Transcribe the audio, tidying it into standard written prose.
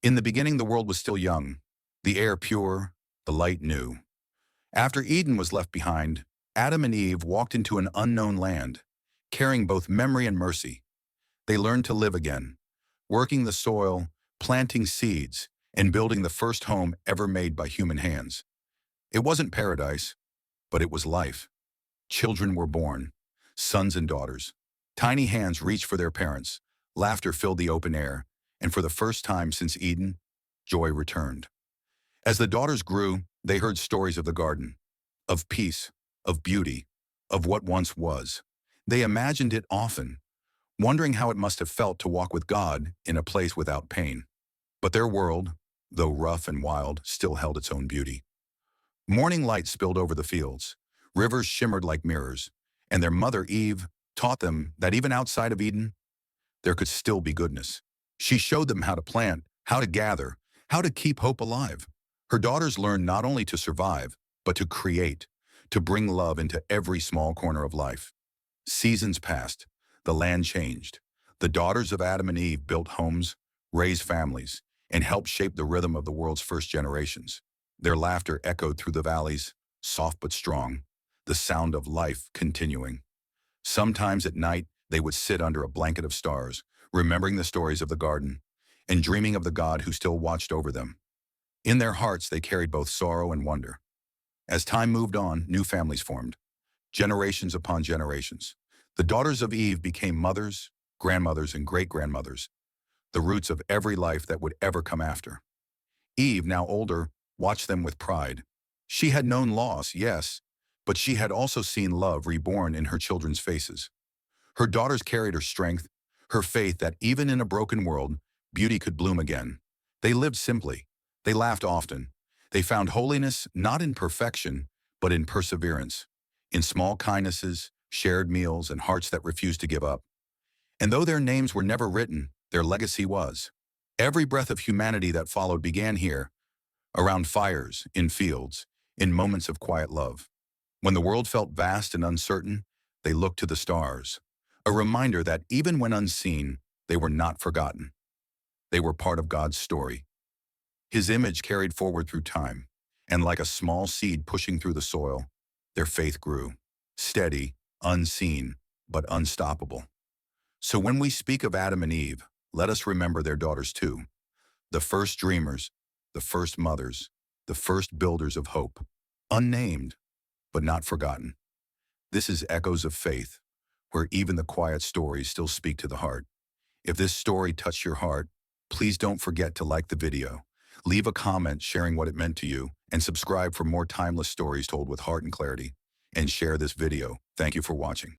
In the beginning, the world was still young, the air pure, the light new. After Eden was left behind, Adam and Eve walked into an unknown land, carrying both memory and mercy. They learned to live again, working the soil, planting seeds, and building the first home ever made by human hands. It wasn't paradise, but it was life. Children were born, sons and daughters. Tiny hands reached for their parents, laughter filled the open air, and for the first time since Eden, joy returned. As the daughters grew, they heard stories of the garden, of peace, of beauty, of what once was. They imagined it often, wondering how it must have felt to walk with God in a place without pain. But their world, though rough and wild, still held its own beauty. Morning light spilled over the fields, rivers shimmered like mirrors, and their mother Eve taught them that even outside of Eden, there could still be goodness. She showed them how to plant, how to gather, how to keep hope alive. Her daughters learned not only to survive, but to create, to bring love into every small corner of life. Seasons passed, the land changed. The daughters of Adam and Eve built homes, raised families, and helped shape the rhythm of the world's first generations. Their laughter echoed through the valleys, soft but strong, the sound of life continuing. Sometimes at night, they would sit under a blanket of stars, remembering the stories of the garden, and dreaming of the God who still watched over them. In their hearts, they carried both sorrow and wonder. As time moved on, new families formed, generations upon generations. The daughters of Eve became mothers, grandmothers, and great-grandmothers, the roots of every life that would ever come after. Eve, now older, watched them with pride. She had known loss, yes, but she had also seen love reborn in her children's faces. Her daughters carried her strength, her faith that even in a broken world, beauty could bloom again. They lived simply. They laughed often. They found holiness not in perfection, but in perseverance, in small kindnesses, shared meals, and hearts that refused to give up. And though their names were never written, their legacy was. Every breath of humanity that followed began here, around fires, in fields, in moments of quiet love. When the world felt vast and uncertain, they looked to the stars, a reminder that even when unseen, they were not forgotten. They were part of God's story. His image carried forward through time, and like a small seed pushing through the soil, their faith grew, steady, unseen, but unstoppable. So when we speak of Adam and Eve, let us remember their daughters too, the first dreamers, the first mothers, the first builders of hope, unnamed, but not forgotten. This is Echoes of Faith, where even the quiet stories still speak to the heart. If this story touched your heart, please don't forget to like the video, leave a comment sharing what it meant to you, and subscribe for more timeless stories told with heart and clarity. And share this video. Thank you for watching.